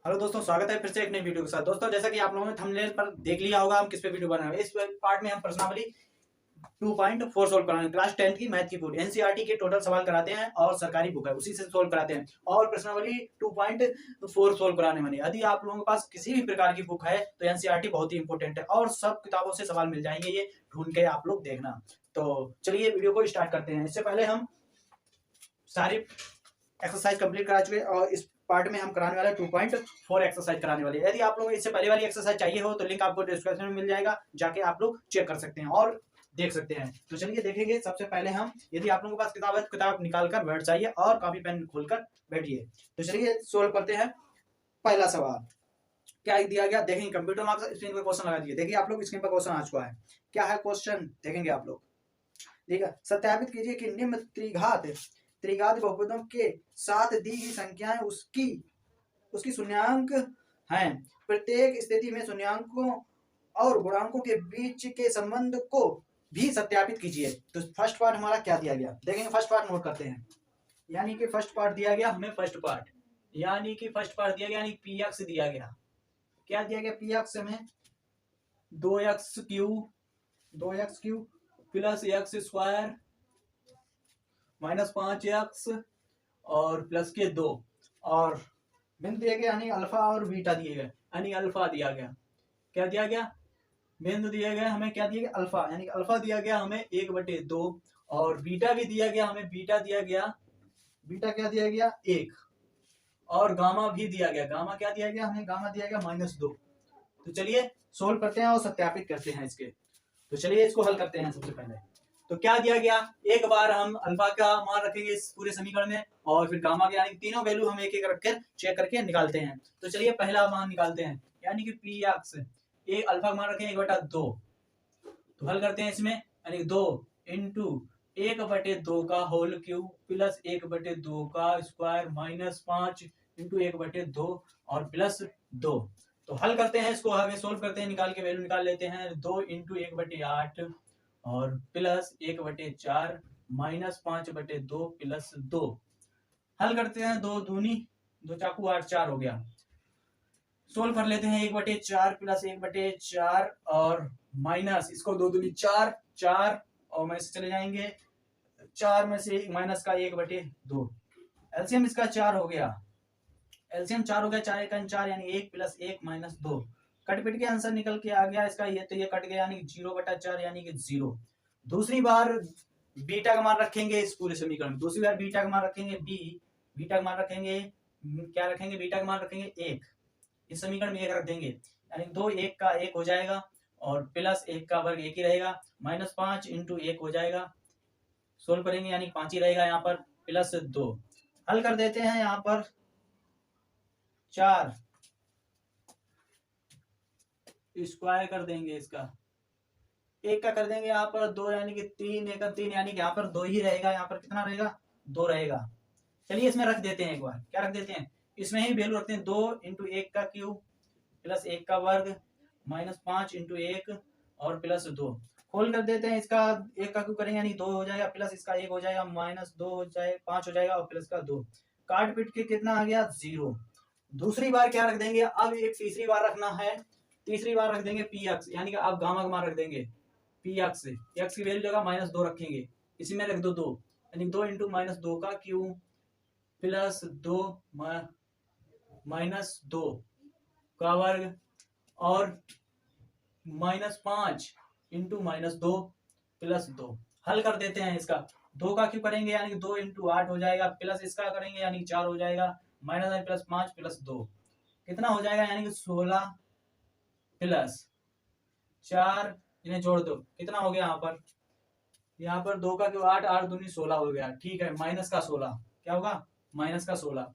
Hello दोस्तों, स्वागत है फिर से एक नई वीडियो के साथ। दोस्तों, जैसा कि आप लोगों ने थंबनेल पर देख लिया होगा हम किस पे वीडियो बना रहे हैं। इस पार्ट में हम प्रश्नावली 2.4 सोल्व कराएंगे। क्लास 10 की मैथ की बुक एनसीईआरटी के टोटल सवाल कराते हैं और सरकारी बुक है उसी से सोल्व कराते हैं। और प्रश्नावली 2.4 सोल्व कराने वाले। यदि आप लोगों के पास किसी भी प्रकार की बुक है तो एनसीईआरटी बहुत ही इंपॉर्टेंट है और सब किताबों से सवाल मिल जाएंगे, ये ढूंढ के आप लोग देखना। तो चलिए वीडियो को स्टार्ट करते हैं। इससे पहले हम सारी एक्सरसाइज कंप्लीट करा चुके और इस पार्ट में हम कराने वाले 2.4 एक्सरसाइज कराने वाले। यदि आप लोगों को इससे पहले वाली एक्सरसाइज चाहिए हो तो लिंक आपको डिस्क्रिप्शन में मिल जाएगा, जाके आप लोग चेक कर सकते हैं और देख सकते हैं। तो चलिए देखेंगे। सबसे पहले हम, यदि आप लोगों के पास किताब है तो किताब निकाल कर बैठ जाइए और कॉपी पेन खोलकर बैठिए। तो चलिए सोल्व करते हैं। पहला सवाल क्या दिया गया देखेंगे। कंप्यूटर मार्क्स स्क्रीन पर क्वेश्चन लगा दिए। देखिए आप लोग स्क्रीन पर क्वेश्चन आ चुका है। क्या है क्वेश्चन देखेंगे आप लोग। ठीक है, सत्यापित कीजिए कि निम्न त्रिघात बहुपदों के साथ दी गई संख्याएं उसकी उसकी शून्यांक हैं। प्रत्येक स्थिति में शून्यांकों और गुणांकों के बीच के संबंध को भी सत्यापित कीजिए। तो फर्स्ट पार्ट हमारा क्या दिया गया देखेंगे। फर्स्ट पार्ट नोट करते हैं। यानी कि फर्स्ट पार्ट दिया गया हमें, फर्स्ट पार्ट दिया गया यानी पी एक्स दिया गया। क्या दिया गया पी एक्स में 2x plus x square minus 5x और प्लस के 2 और बिंदु दिए गए यानी अल्फा और बीटा दिए गए यानी अल्फा दिया गया। क्या दिया गया बिंदु दिए गए हमें, क्या दिया गया अल्फा, यानी अल्फा दिया गया हमें 1/2 और बीटा भी दिया गया हमें, बीटा क्या दिया गया 1 और गामा भी दिया गया। गामा क्या दिया गया हमें, गामा दिया गया -2। तो चलिए सोल्व करते हैं और सत्यापित करते हैं इसके। तो चलिए इसको हल करते हैं। सबसे पहले तो क्या दिया गया, एक बार हम अल्फा का मान रखेंगे इस पूरे समीकरण में और फिर गामा के, यानी तीनों वैल्यू हम एक एक रखकर चेक करके निकालते हैं। तो चलिए पहला मान निकालते हैं, यानी कि पी एक्स एक अल्फा का मान रखेंगे 1/2। तो हल करते हैं इसमें, यानी 2 इंटू 1/2 का होल क्यूब प्लस 1/2 का स्क्वायर माइनस 5 इंटू 1/2 और प्लस 2। तो हल करते हैं इसको, आगे सोल्व करते हैं, निकाल के वैल्यू निकाल लेते हैं। 2 इंटू 1/8 और प्लस 1/4 माइनस 5/2 प्लस 2। हल करते हैं, 2 दूनी 2 चाकू 8, 4 हो गया। सोल्व कर लेते हैं। 1/4 प्लस 1/4 और माइनस इसको 2 दूनी 4, 4 और में से चले जाएंगे 4 में से माइनस का 1/2। एलसीएम इसका 4 हो गया। 4 1 4 यानी 1 प्लस 1 माइनस 2। कट पिट के आंसर निकल के आ गया इसका, ये तो ये कट गया यानी 0/4 यानी कि 0। दूसरी बार बीटा का मान रखेंगे इस पूरे समीकरण में। दूसरी बार बीटा का मान रखेंगे बीटा का मान रखेंगे, क्या रखेंगे, बीटा का मान रखेंगे 1। इस समीकरण में 1 रख देंगे यानी 2 1 का 1 हो जाएगा और प्लस 1 का वर्ग 1 ही रहेगा। माइनस 5 इंटू 1 हो जाएगा। सोल्व करेंगे यानी 5 ही रहेगा यहाँ पर, प्लस 2। हल कर देते हैं यहाँ पर 4 स्क्वायर कर देंगे इसका, 1 का कर देंगे यहाँ पर 2 यानी कि 3, 1 का 3 यानी कि यहाँ पर 2 ही रहेगा। यहाँ पर कितना रहेगा 2 रहेगा। चलिए इसमें रख देते हैं, एक बार क्या रख देते हैं, इसमें ही वैल्यू रखते हैं। 2 इंटू 1 का क्यूब प्लस 1 का वर्ग माइनस 5 इंटू 1 और प्लस 2। खोल कर देते हैं इसका, 1 का क्यूब करेंगे यानी 2 हो जाएगा, प्लस इसका 1 हो जाएगा, माइनस 2 हो जाएगा, 5 हो जाएगा और प्लस का 2। काट पीट के कितना आ गया 0। दूसरी बार क्या रख देंगे, अब एक तीसरी बार रखना है। तीसरी बार रख देंगे पी एक्स, यानी कि अब गामा का मान रख देंगे पी एक्स की वैल्यू जगह -2 रखेंगे, इसी में रख दो 2 यानी 2 इंटू -2 का क्यूब प्लस 2 माइनस 2 का वर्ग और -5 इंटू -2 प्लस 2। हल कर देते हैं इसका। 2 का क्यों करेंगे यानी 2 इंटू 8 हो जाएगा, प्लस इसका करेंगे यानी 4 हो जाएगा, माइनस प्लस 5 प्लस 2 कितना हो जाएगा यानी कि 16 प्लस 4, इन्हें जोड़ दो कितना हो गया यहाँ पर 2 का क्यों 8, 8 दूनी 16 हो गया। ठीक है, माइनस का 16 क्या होगा, माइनस का 16।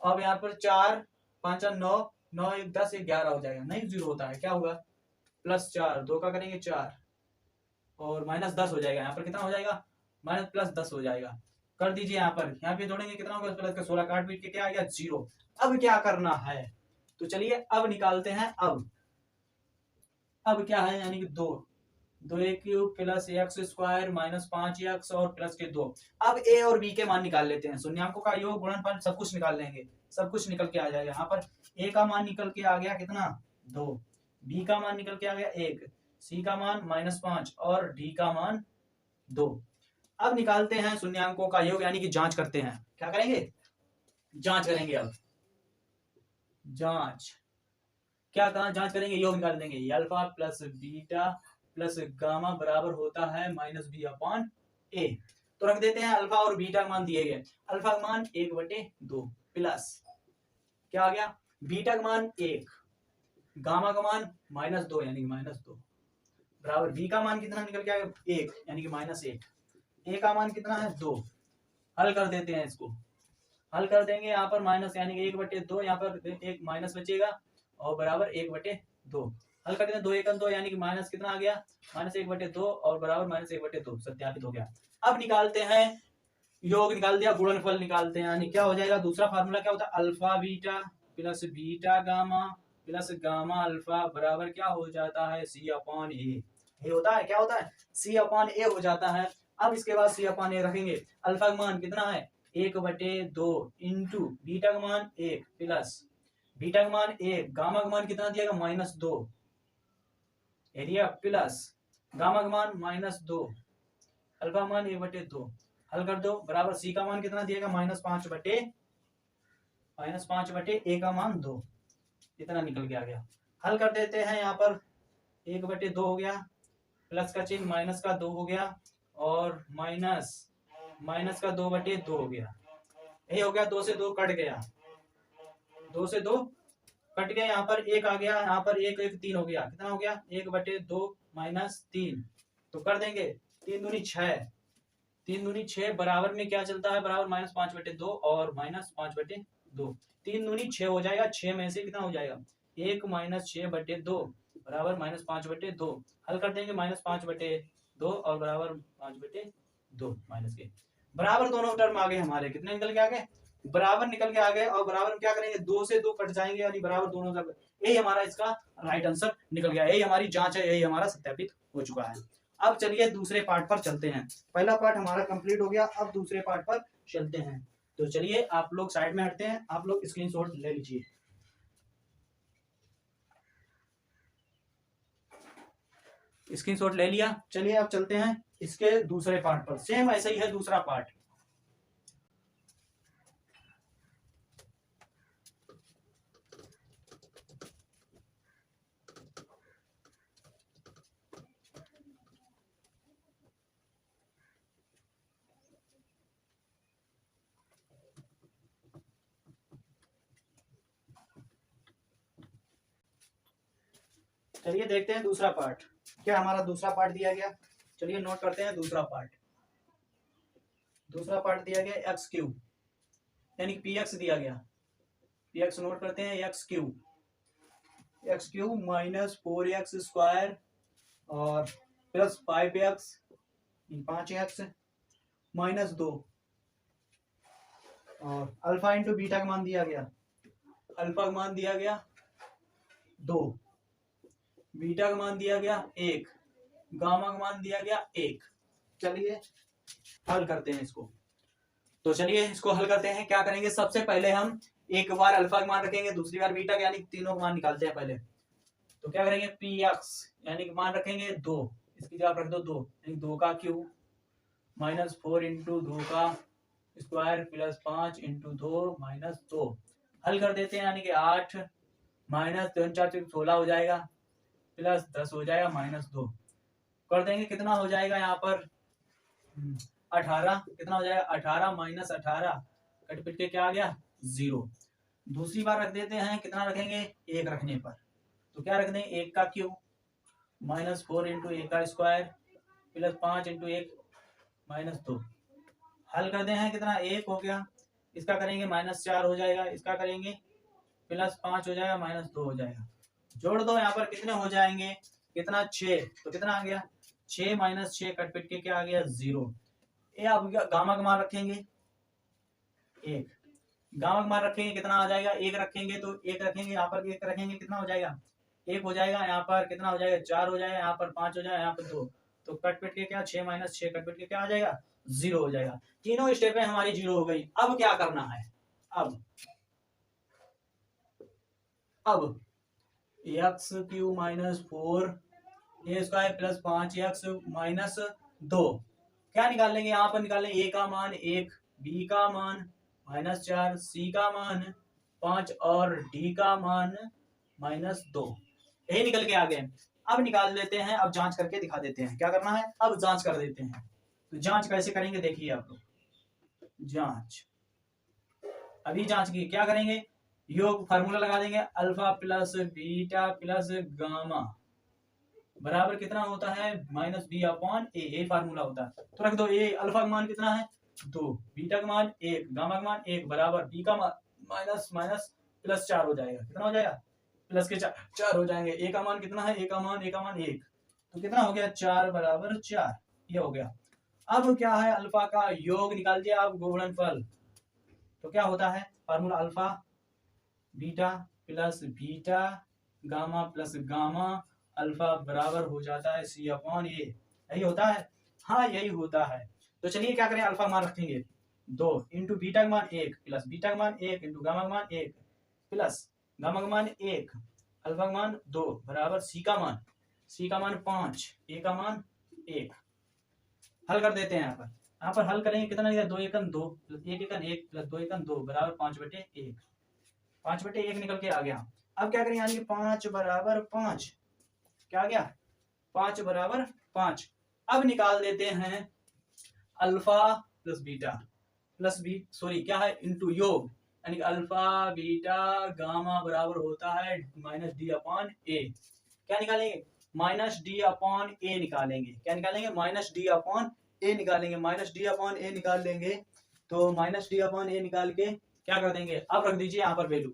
अब यहाँ पर 4 5 9 9 1 10 11 हो जाएगा, नहीं 0 होता है, क्या होगा प्लस 4, 2 का करेंगे 4 और माइनस 10 हो जाएगा। यहाँ पर कितना हो जाएगा माइनस प्लस 10 हो जाएगा। कर दीजिए यहाँ पे जोड़ेंगे कितना होगा प्लस का 16, काट पीट के क्या आ गया 0। अब क्या करना है, तो चलिए अब निकालते हैं। अब क्या है यानी कि 2 2a³ plus x square minus 5x और प्लस के 2। अब a और b के मान निकाल लेते हैं। शून्यांकों का योग गुणनफल सब कुछ निकाल लेंगे, सब कुछ निकल के आ जाएगा। यहाँ पर a का मान निकल के आ गया कितना 2, b का मान निकल के आ गया 1, c का मान -5 और d का मान 2। अब निकालते हैं शून्यांकों का योग, यानी कि जांच करते हैं। क्या करेंगे, जांच करेंगे। अब जांच क्या कहा, जांच करेंगे, योग निकाल देंगे। Alpha plus beta plus gamma बराबर होता है -b/a। तो रख देते हैं अल्फा और बीटा का मान दिए गए। अल्फा का मान 1/2 प्लस क्या आ गया, बीटा का मान 1, गामा का मान -2 यानी कि -2 बराबर b का मान कितना निकल के आएगा 1 यानी कि -1, a का मान कितना है 2। हल कर देते हैं इसको, हल कर देंगे। यहाँ पर माइनस यानी कि 1/2, यहाँ पर एक माइनस बचेगा और बराबर 1/2। हल कर देते हैं 2 1 2 यानी कि माइनस कितना आ गया -1/2 और बराबर -1/2 सत्यापित हो गया। अब निकालते हैं योग, निकाल दिया, गुणनफल निकालते हैं। यानी क्या हो जाएगा, दूसरा फार्मूला क्या होता है, alpha beta plus beta gamma plus gamma alpha बराबर क्या हो जाता है c/a। ये होता है, क्या होता है c/a हो जाता है। अब इसके बाद c/a रखेंगे। अल्फा का मान कितना है 1/2 इंटू बीटा का मान 1 प्लस बीटा का मान 1, गामा का मान कितना दिएगा -2 एरिया प्लस गामा का मान -2, अल्फा मान 1/2। हल कर दो, बराबर सी का मान कितना दिएगा -5/a का मान 2, इतना निकल के आ गया। हल कर देते हैं, यहाँ पर 1/2 हो गया, प्लस का चिन्ह माइनस का 2 हो गया और माइनस का 2/2 हो गया। यही हो गया, 2 से 2 कट गया, 2 से 2 कट गया। यहाँ पर 1 आ गया, यहाँ पर 1 1 3 हो गया, कितना हो गया 1/2 माइनस 3। तो कर देंगे 3 दूनी 6, 3 दूनी 6 बराबर में क्या चलता है, बराबर -5/2 और -5/2, 3 दूनी 6 हो जाएगा। 6 में से कितना हो जाएगा 1 -6/2 बराबर -5/2। हल कर देंगे -5/2 और बराबर 5/2 माइनस के बराबर दोनों टर्म आ गए हमारे, कितने निकल के आ गए, बराबर निकल के आ गए। और बराबर में क्या करेंगे 2 से 2 कट जाएंगे, यानी बराबर दोनों जगह। यही हमारा इसका राइट आंसर निकल गया। यही हमारी जांच है, यही हमारा सत्यापित हो चुका है। अब चलिए दूसरे पार्ट पर चलते हैं। पहला पार्ट हमारा कंप्लीट हो गया, अब दूसरे पार्ट पर चलते हैं। तो चलिए आप लोग साइड में हटते हैं, आप लोग स्क्रीनशॉट ले लीजिए। स्क्रीनशॉट ले लिया, चलिए अब चलते हैं इसके दूसरे पार्ट पर। सेम ऐसा ही है दूसरा पार्ट। चलिए देखते हैं दूसरा पार्ट, क्या हमारा दूसरा पार्ट दिया गया। चलिए नोट करते हैं दूसरा पार्ट। दूसरा पार्ट दिया गया x³ यानी px दिया गया, px नोट करते हैं x³ -4x² और प्लस 5x 5x -2 और अल्फा इंटू बीटा का मान दिया गया, अल्फा का मान दिया गया 2, बीटा का मान दिया गया 1, गामा का मान दिया गया 1। चलिए हल करते हैं इसको। तो चलिए इसको हल करते हैं। क्या करेंगे, सबसे पहले हम एक बार अल्फा का मान रखेंगे, दूसरी बार बीटा का, यानी तीनों का मान निकालते हैं पहले। तो क्या करेंगे px यानी कि मान रखेंगे 2, इसकी जगह रख दो 2 यानी 2 का क्यूब -4 इंटू 2 का स्क्वायर प्लस 5 इंटू 2 -2। हल कर देते हैं, यानी कि 8 -3 4 16 हो जाएगा प्लस 10 हो जाएगा -2 कर देंगे। कितना हो जाएगा यहाँ पर 18, कितना हो जाएगा 18 - 18 कट पिट के क्या आ गया 0। दूसरी बार रख देते हैं, कितना रखेंगे 1 रखने पर, तो क्या रख देंगे 1 का क्यूब -4 इंटू 1 का स्क्वायर प्लस 5 इंटू 1 -2। हल कर दे हैं, कितना 1 हो गया, इसका करेंगे -4 हो जाएगा, इसका करेंगे +5 हो जाएगा -2 हो जाएगा। जोड़ दो यहाँ पर कितने हो जाएंगे, कितना 6, तो कितना आ गया 6 - 6 कट पिट के क्या आ गया 0। ये आप गामा का मान रखेंगे 1, गामा का मान रखेंगे कितना आ जाएगा 1 रखेंगे, तो 1 रखेंगे यहाँ पर 1 रखेंगे कितना हो जाएगा 1 हो जाएगा, यहाँ पर कितना हो जाएगा 4 हो जाएगा, यहाँ पर 5 हो जाएगा, यहाँ पर 2। तो कट पिट के क्या 6 माइनस 6 कट पिट के क्या आ जाएगा 0 हो जाएगा। तीनों स्टेपें हमारी 0 हो गई। अब क्या करना है, अब एक्स क्यू माइनस 4 ए स्क्वायर प्लस 5x माइनस 2 क्या निकालेंगे, यहाँ पर निकालेंगे a का मान 1, b का मान -4, c का मान 5 और d का मान -2। यही निकल के आ गए। अब निकाल लेते हैं, अब जांच करके दिखा देते हैं क्या करना है। अब जांच कर देते हैं। तो जांच कैसे करेंगे देखिए आप लोग। जांच अभी जांच की क्या करेंगे, योग फार्मूला लगा देंगे, alpha plus beta plus gamma बराबर कितना होता है -b अपॉन ए, ये फार्मूला होता है। तो रख दो, ए अल्फा का मान कितना है 2, बीटा का मान 1, गामा का मान 1 बराबर बी का मान माइनस माइनस प्लस 4 हो जाएगा। कितना हो जाएगा प्लस के 4 हो जाएंगे। ए का मान कितना है, ए का मान 1, तो कितना हो गया 4 बराबर 4, ये हो गया। अब क्या है, अल्फा का योग निकाल दिया आप गुणनफल। तो क्या होता है formula, alpha beta plus beta gamma plus gamma alpha बराबर हो जाता है सी अपॉन ए। यही होता है, हाँ यही होता है। तो चलिए क्या करें, अल्फा मान रखेंगे 2 इंटू बीटा का मान 1 प्लस बीटा का मान 1 इंटू गामा का मान 1 प्लस गामा का मान 1 अल्फा का मान 2 बराबर सी का मान 5 ए का मान 1। हल कर देते हैं। यहाँ पर हल करेंगे कितना निकला 2 एकम 2 प्लस 1 एकम 1 प्लस 2 एकम 2 बराबर 5/1। 5/1 निकल के आ गया। अब क्या करें, यानी कि 5 बराबर 5 क्या आ गया 5 बराबर 5। अब निकाल देते हैं alpha plus beta plus B sorry क्या है इनटू योग, यानी कि अल्फा बीटा गामा बराबर होता है -d अपॉन ए। क्या निकालेंगे -d अपॉन ए निकालेंगे। क्या निकालेंगे -d अपॉन ए निकालेंगे। -d अपॉन ए निकाल लेंगे। तो -d अपॉन ए निकाल के क्या कर देंगे, अब रख दीजिए यहाँ पर वैल्यू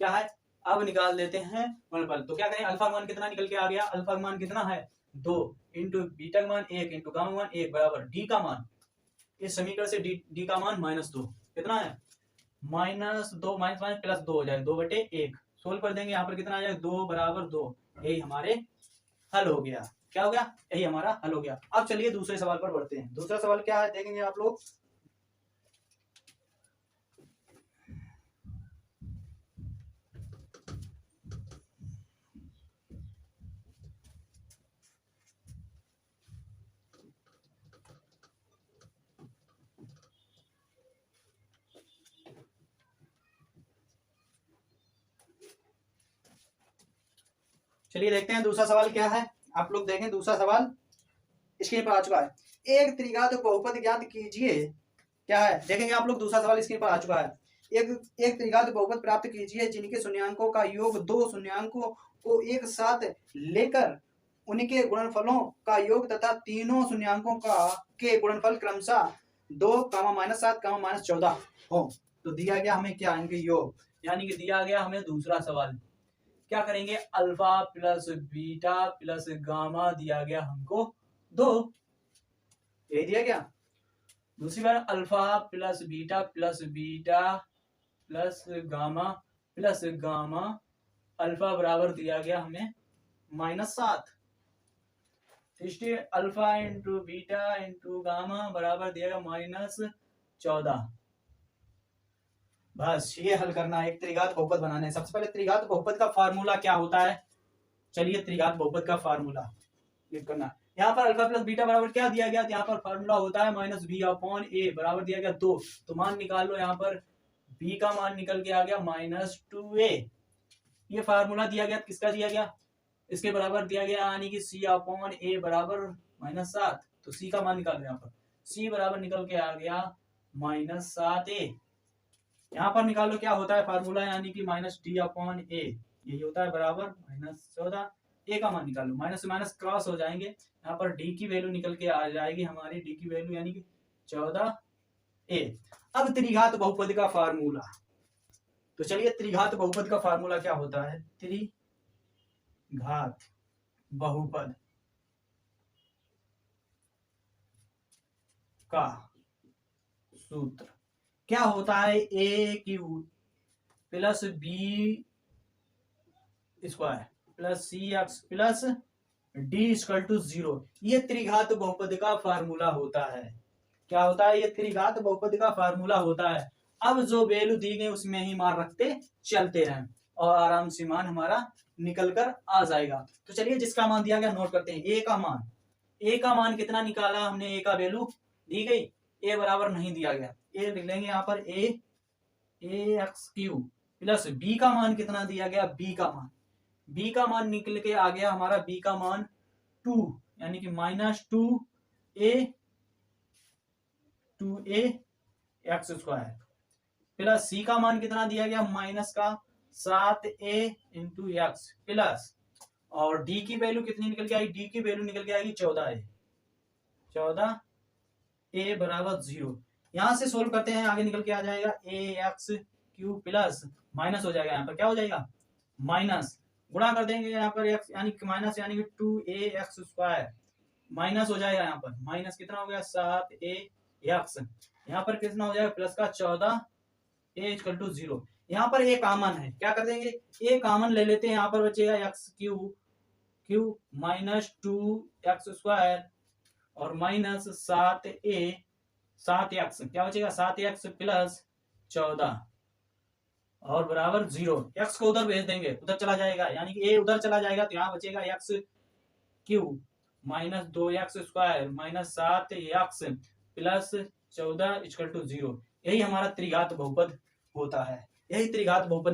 क्या है। अब निकाल देते हैं गुणनफल। तो क्या करें, अल्फा मान कितना निकल के आ गया, अल्फा का मान कितना है 2 इंटू बीटा का मान 1 इंटू गामा मान 1 बराबर डी का मान, इस समीकरण से डी का मान -2 कितना है -2 माइनस प्लस 2 हो जाएगा 2/1। सोल्व कर देंगे, यहाँ पर कितना आ जाएगा 2 बराबर 2। यही हमारे हल हो गया। क्या हो गया, यही हमारा हल हो गया। अब चलिए दूसरे सवाल पर बढ़ते हैं। दूसरा सवाल क्या है देखेंगे आप लोग। चलिए देखते हैं दूसरा सवाल क्या है। आप लोग देखें दूसरा सवाल स्क्रीन पर आ चुका है। एक त्रिघात बहुपद ज्ञात कीजिए। क्या है देखेंगे आप लोग, दूसरा सवाल स्क्रीन पर आ चुका है। एक त्रिघात बहुपद प्राप्त कीजिए जिनके शून्यांकों का योग 2 शून्यांकों को एक साथ लेकर उनके गुणनफलों का योग तथा तीनों शून्यांकों का के गुणनफल क्रमशः 2, -7, -14 हो। तो दिया गया हमें क्या, इनके योग, यानी कि दिया गया हमें दूसरा सवाल। क्या करेंगे, alpha plus beta plus gamma दिया गया हमको 2, ये दिया गया। दूसरी बार alpha plus beta plus gamma alpha बराबर दिया गया हमें -7। तीसरी alpha into beta into gamma बराबर दिया गया -14। बस ये हल करना है, एक त्रिघात बहुपद बनाना है। सबसे पहले त्रिघात बहुपद का फार्मूला क्या होता है, चलिए त्रिघात बहुपद का फार्मूला लिख करना। यहाँ पर अल्फा प्लस बीटा बराबर क्या दिया गया, यहाँ पर फार्मूला होता है -b अपॉन ए बराबर दिया गया 2। तो मान निकाल लो, यहाँ पर b का मान निकल के आ गया -2a। ये फार्मूला दिया गया, किसका दिया गया, इसके बराबर दिया गया, यानी कि c अपॉन ए बराबर -7। तो c का मान निकाल रहे, यहाँ पर c बराबर निकल के आ गया -7a। यहाँ पर निकालो क्या होता है फार्मूला, यानी कि -d अपॉन ए, यही होता है बराबर -14। ए का मान निकालो, माइनस से माइनस क्रॉस हो जाएंगे, यहाँ पर डी की वैल्यू निकल के आ जाएगी हमारी, डी की वैल्यू यानी कि 14a। अब त्रिघात बहुपद का फार्मूला। तो चलिए त्रिघात बहुपद का फार्मूला क्या होता है, त्रिघात बहुपद का सूत्र क्या होता है, A Q plus B square plus C X plus D equal to 0। ये त्रिघात बहुपद का फार्मूला होता है। क्या होता है? ये त्रिघात बहुपद का फार्मूला होता है। अब जो वैल्यू दी गई उसमें ही मान रखते चलते हैं और आराम से मान हमारा निकल कर आ जाएगा। तो चलिए जिसका मान दिया गया नोट करते हैं। ए का मान, ए का मान कितना निकाला हमने? ए का वैल्यू दी गई, ए बराबर नहीं दिया गया, ए लिख लेंगे यहाँ पर ए एक्स क्यू प्लस बी का मान कितना दिया गया? बी का मान, बी का मान निकल के आ गया हमारा, बी का मान 2 यानी कि -2a एक्स स्क्वायर प्लस सी का मान कितना दिया गया? माइनस का 7a इंटू एक्स प्लस, और डी की वैल्यू कितनी निकल के आई? डी की वैल्यू निकल के आएगी 14a बराबर 0। यहां से सोल्व करते हैं, आगे निकल के आ जाएगा ए एक्स क्यू प्लस माइनस हो जाएगा, यहाँ पर क्या हो जाएगा? माइनस, गुणा कर देंगे यहाँ पर एक्स यानी कि माइनस यानी कि 2a एक्स स्क्वायर माइनस हो जाएगा, यहाँ पर माइनस कितना हो गया? 7a एक्स, यहाँ पर कितना हो जाएगा? प्लस का 14a इक्वल टू 0। यहाँ पर ए कॉमन है, क्या कर देंगे? ए कॉमन ले लेते हैं, यहाँ पर बचेगा X Q minus 2x square और माइनस 7x, क्या बचेगा? 7x प्लस 14 और बराबर 0। x को उधर भेज देंगे, उधर चला जाएगा, यानी कि a उधर चला जाएगा तो यहाँ बचेगा X Q minus 2x square minus 7x plus 14 equal to 0। यही हमारा त्रिघात बहुपद होता है, यही त्रिघात बहुपद